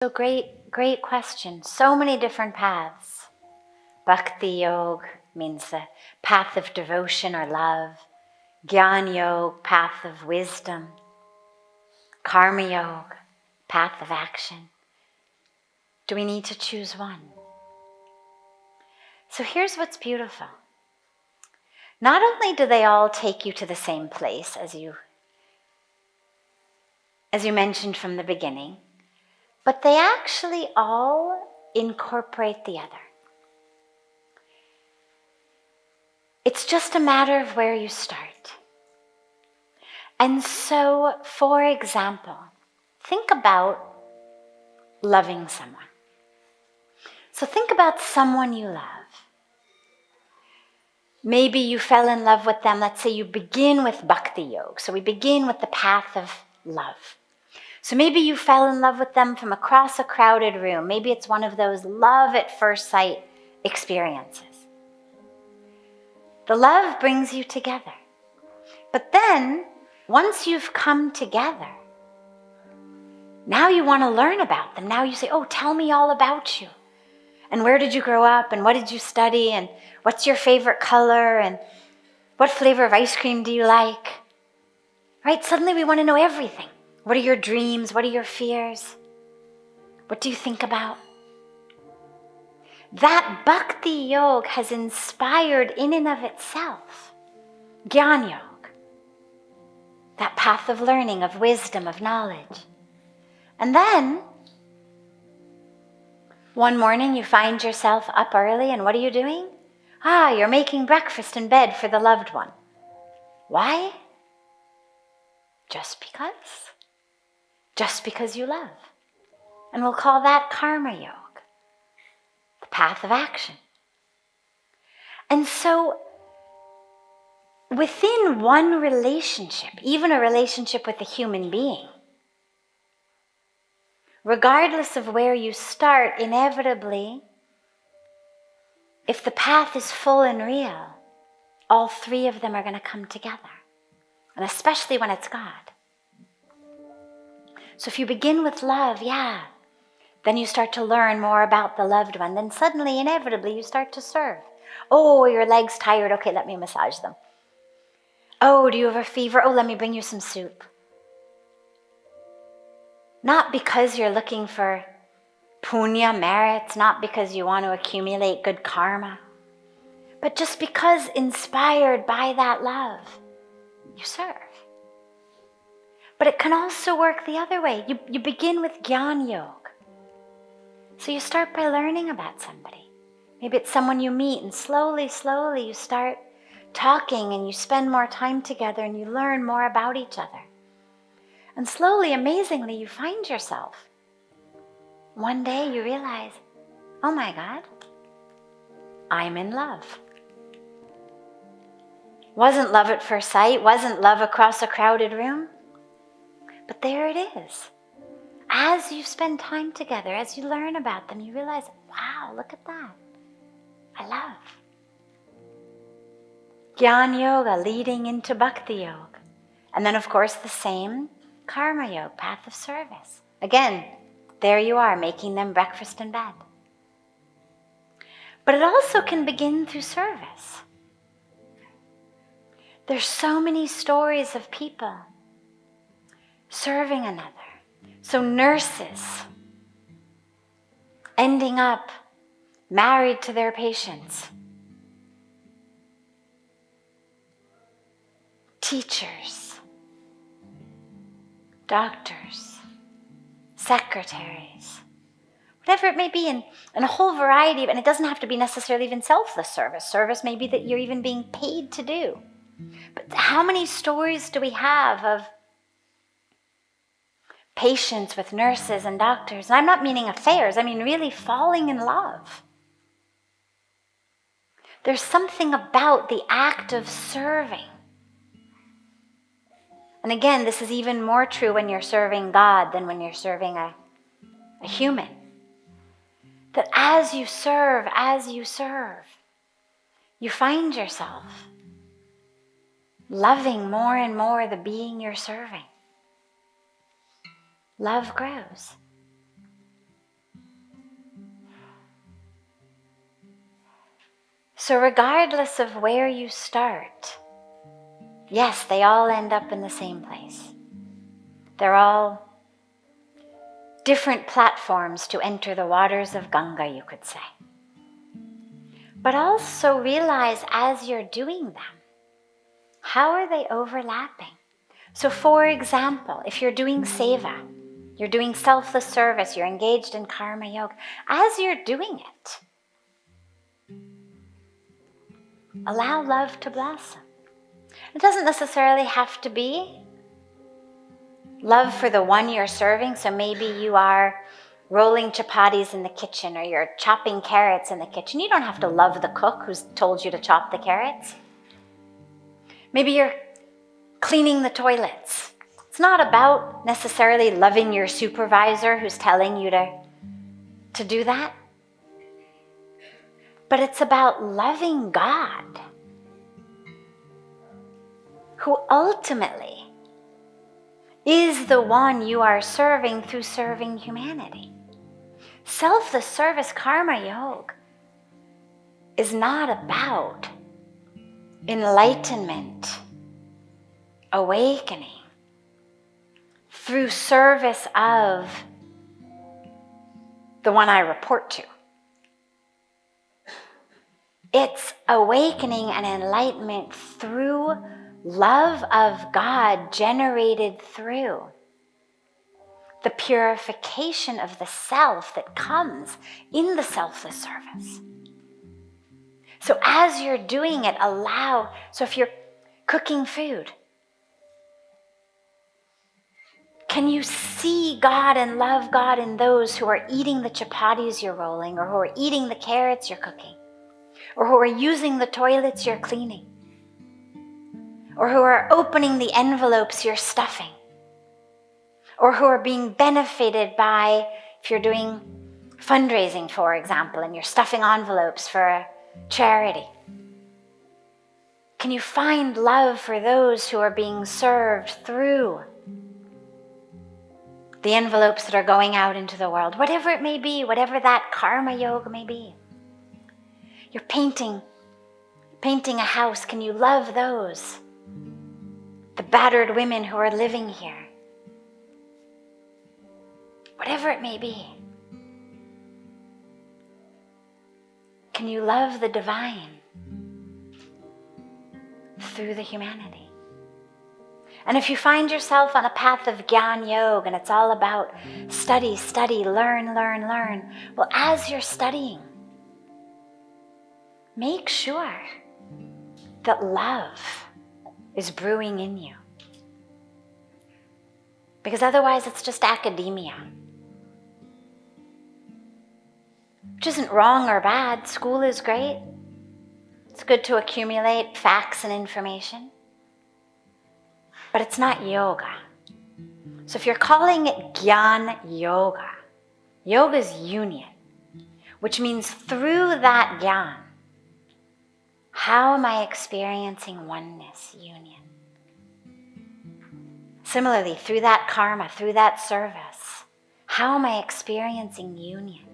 So great question. So many different paths. Bhakti Yoga means the path of devotion or love. Gyan Yoga, path of wisdom. Karma Yoga, path of action. Do we need to choose one? So here's what's beautiful. Not only do they all take you to the same place, as you mentioned from the beginning, but they actually all incorporate the other. It's just a matter of where you start. And so, for example, think about loving someone. So think about someone you love. Maybe you fell in love with them. Let's say you begin with Bhakti Yoga. So we begin with the path of love. So maybe you fell in love with them from across a crowded room. Maybe it's one of those love at first sight experiences. The love brings you together. But then, once you've come together, now you want to learn about them. Now you say, oh, tell me all about you. And where did you grow up? And what did you study? And what's your favorite color? And what flavor of ice cream do you like? Right? Suddenly we want to know everything. What are your dreams? What are your fears? What do you think about? That Bhakti Yoga has inspired in and of itself Gyan Yoga, that path of learning, of wisdom, of knowledge. And then, one morning you find yourself up early, and what are you doing? You're making breakfast in bed for the loved one. Why? Just because. Just because you love. And we'll call that Karma Yoga, the path of action. And so, within one relationship, even a relationship with a human being, regardless of where you start, inevitably, if the path is full and real, all three of them are going to come together. And especially when it's God. So if you begin with love, then you start to learn more about the loved one. Then suddenly, inevitably, you start to serve. Oh, your leg's tired. Okay, let me massage them. Oh, do you have a fever? Oh, let me bring you some soup. Not because you're looking for punya, merits, not because you want to accumulate good karma, but just because inspired by that love, you serve. But it can also work the other way. You begin with Gyan Yoga. So you start by learning about somebody. Maybe it's someone you meet, and slowly you start talking, and you spend more time together, and you learn more about each other. And slowly, amazingly, you find yourself. One day you realize, oh my God, I'm in love. Wasn't love at first sight, wasn't love across a crowded room, but there it is. As you spend time together, as you learn about them, you realize, wow, look at that. I love. Gyan Yoga leading into Bhakti Yoga. And then, of course, the same Karma Yoga, path of service. Again, there you are, making them breakfast in bed. But it also can begin through service. There's so many stories of people serving another. So nurses ending up married to their patients. Teachers, doctors, secretaries, whatever it may be, and a whole variety of, and it doesn't have to be necessarily even selfless service. Service may be that you're even being paid to do. But how many stories do we have of patients with nurses and doctors? And I'm not meaning affairs, I mean really falling in love. There's something about the act of serving. And again, this is even more true when you're serving God than when you're serving a human. That as you serve, you find yourself loving more and more the being you're serving. Love grows. So regardless of where you start, yes, they all end up in the same place. They're all different platforms to enter the waters of Ganga, you could say. But also realize as you're doing them, how are they overlapping? So for example, if you're doing seva, you're doing selfless service, you're engaged in karma yoga, as you're doing it, allow love to blossom. It doesn't necessarily have to be love for the one you're serving. So maybe you are rolling chapatis in the kitchen, or you're chopping carrots in the kitchen. You don't have to love the cook who's told you to chop the carrots. Maybe you're cleaning the toilets. It's not about necessarily loving your supervisor who's telling you to do that. But it's about loving God, who ultimately is the one you are serving through serving humanity. Selfless service karma yoga is not about enlightenment, awakening through service of the one I report to. It's awakening and enlightenment through love of God generated through the purification of the self that comes in the selfless service. So as you're doing it, so if you're cooking food, can you see God and love God in those who are eating the chapatis you're rolling, or who are eating the carrots you're cooking, or who are using the toilets you're cleaning, or who are opening the envelopes you're stuffing, or who are being benefited by, if you're doing fundraising, for example, and you're stuffing envelopes for a charity? Can you find love for those who are being served through the envelopes that are going out into the world? Whatever it may be, whatever that karma yoga may be. You're painting a house. Can you love those? The battered women who are living here. Whatever it may be. Can you love the divine through the humanity? And if you find yourself on a path of Gyan Yoga and it's all about study, learn, well, as you're studying, make sure that love is brewing in you. Because otherwise it's just academia. Which isn't wrong or bad. School is great. It's good to accumulate facts and information. But it's not yoga. So if you're calling it Gyan Yoga, yoga is union, which means through that Gyan, how am I experiencing oneness, union? Similarly, through that karma, through that service, how am I experiencing union?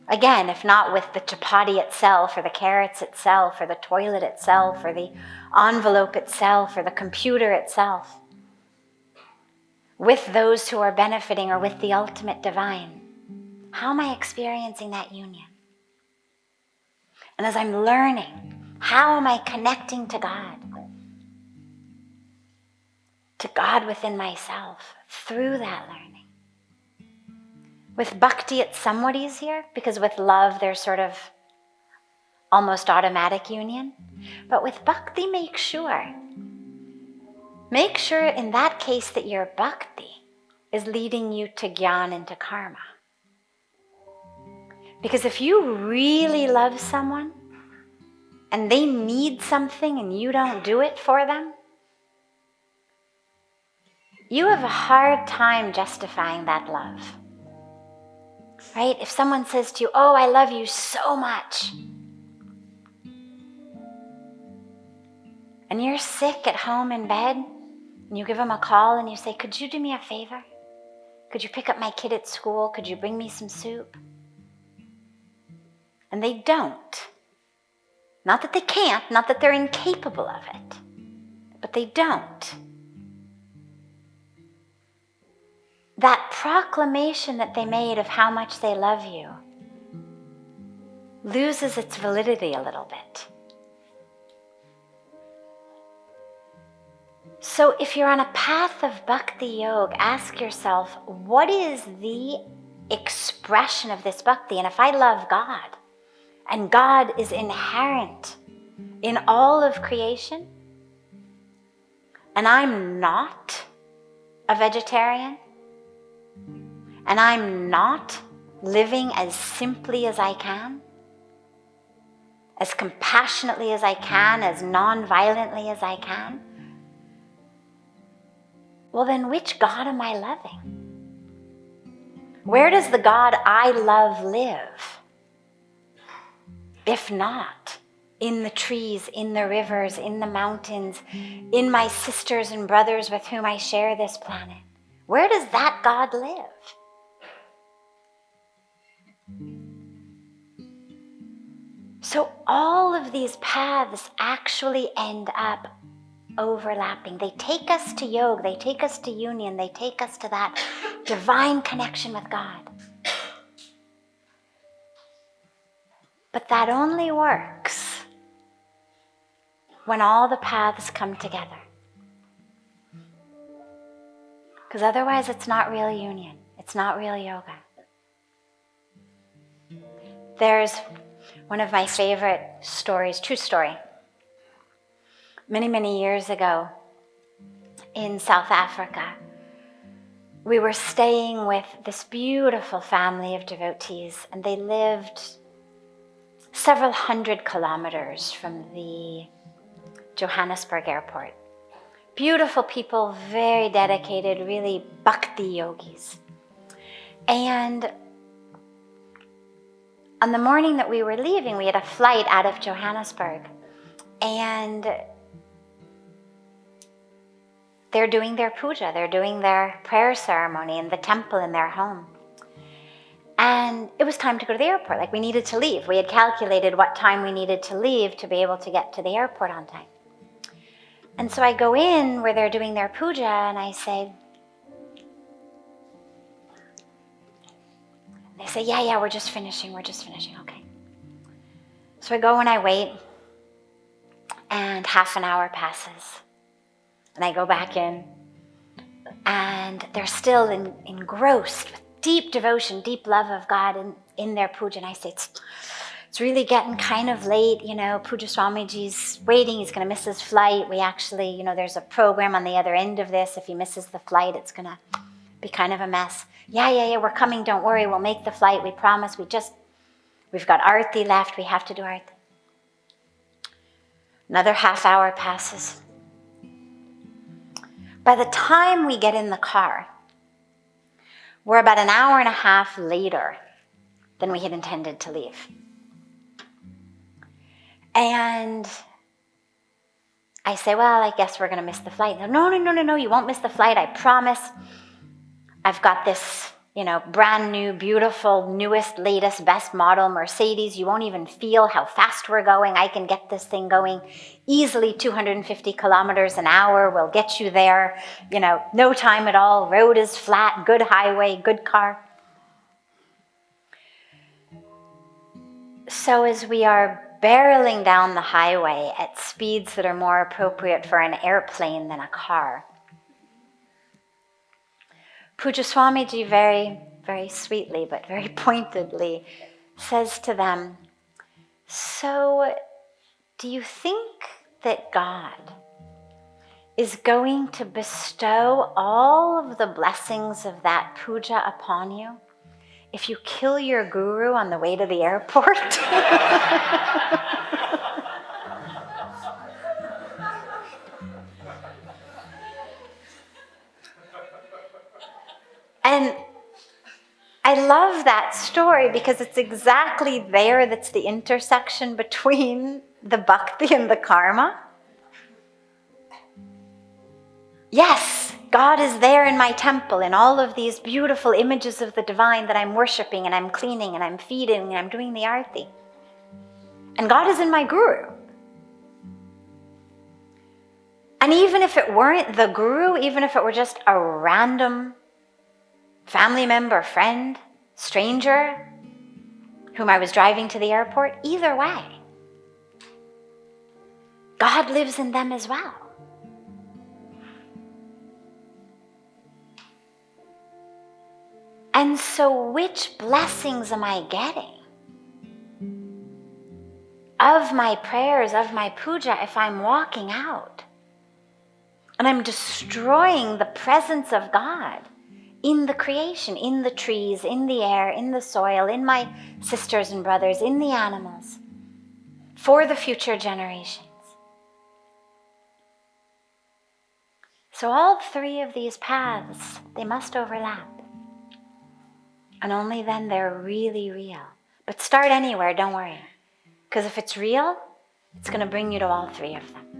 Again, if not with the chapati itself, or the carrots itself, or the toilet itself, or the envelope itself, or the computer itself, with those who are benefiting, or with the ultimate divine, how am I experiencing that union? And as I'm learning, how am I connecting to God within myself through that learning? With bhakti, it's somewhat easier, because with love, there's sort of almost automatic union. But with bhakti, make sure in that case that your bhakti is leading you to jnana and to karma. Because if you really love someone and they need something and you don't do it for them, you have a hard time justifying that love. Right? If someone says to you, "Oh, I love you so much," and you're sick at home in bed, and you give them a call and you say, "Could you do me a favor? Could you pick up my kid at school? Could you bring me some soup?" And they don't. Not that they can't, not that they're incapable of it, but they don't. That proclamation that they made of how much they love you loses its validity a little bit. So if you're on a path of Bhakti Yoga, ask yourself, what is the expression of this Bhakti? And if I love God, and God is inherent in all of creation, and I'm not a vegetarian, and I'm not living as simply as I can, as compassionately as I can, as non-violently as I can, well then which God am I loving? Where does the God I love live? If not in the trees, in the rivers, in the mountains, in my sisters and brothers with whom I share this planet? Where does that God live? So all of these paths actually end up overlapping. They take us to yoga, they take us to union, they take us to that divine connection with God. But that only works when all the paths come together. Because otherwise it's not real union, it's not real yoga. There's one of my favorite stories, true story. Many, many years ago in South Africa, we were staying with this beautiful family of devotees, and they lived several hundred kilometers from the Johannesburg airport. Beautiful people, very dedicated, really bhakti yogis. And on the morning that we were leaving, we had a flight out of Johannesburg, and they're doing their puja, they're doing their prayer ceremony in the temple in their home. And it was time to go to the airport, like we needed to leave. We had calculated what time we needed to leave to be able to get to the airport on time. And so I go in where they're doing their puja and I say, they say, yeah, we're just finishing, okay. So I go and I wait, and half an hour passes. And I go back in, and they're still engrossed with deep devotion, deep love of God in their puja. And I say, it's really getting kind of late, Puja Swamiji's waiting, he's going to miss his flight. We actually, there's a program on the other end of this. If he misses the flight, it's going to be kind of a mess. Yeah, we're coming, don't worry, we'll make the flight, we promise. We've got Arti left, we have to do Arti. Another half hour passes. By the time we get in the car, we're about an hour and a half later than we had intended to leave. And I say, well, I guess we're going to miss the flight. No, you won't miss the flight, I promise. I've got this, brand new, beautiful, newest, latest, best model Mercedes. You won't even feel how fast we're going. I can get this thing going easily 250 kilometers an hour. We'll get you there, no time at all. Road is flat, good highway, good car. So as we are barreling down the highway at speeds that are more appropriate for an airplane than a car, Puja Swamiji very, very sweetly but very pointedly says to them, so do you think that God is going to bestow all of the blessings of that puja upon you if you kill your guru on the way to the airport? And I love that story because it's exactly there that's the intersection between the bhakti and the karma. Yes, God is there in my temple, in all of these beautiful images of the divine that I'm worshiping and I'm cleaning and I'm feeding and I'm doing the arti. And God is in my guru. And even if it weren't the guru, even if it were just a random family member, friend, stranger, whom I was driving to the airport, either way, God lives in them as well. And so which blessings am I getting of my prayers, of my puja, if I'm walking out and I'm destroying the presence of God in the creation, in the trees, in the air, in the soil, in my sisters and brothers, in the animals, for the future generations? So all three of these paths, they must overlap. And only then they're really real. But start anywhere, don't worry. Because if it's real, it's going to bring you to all three of them.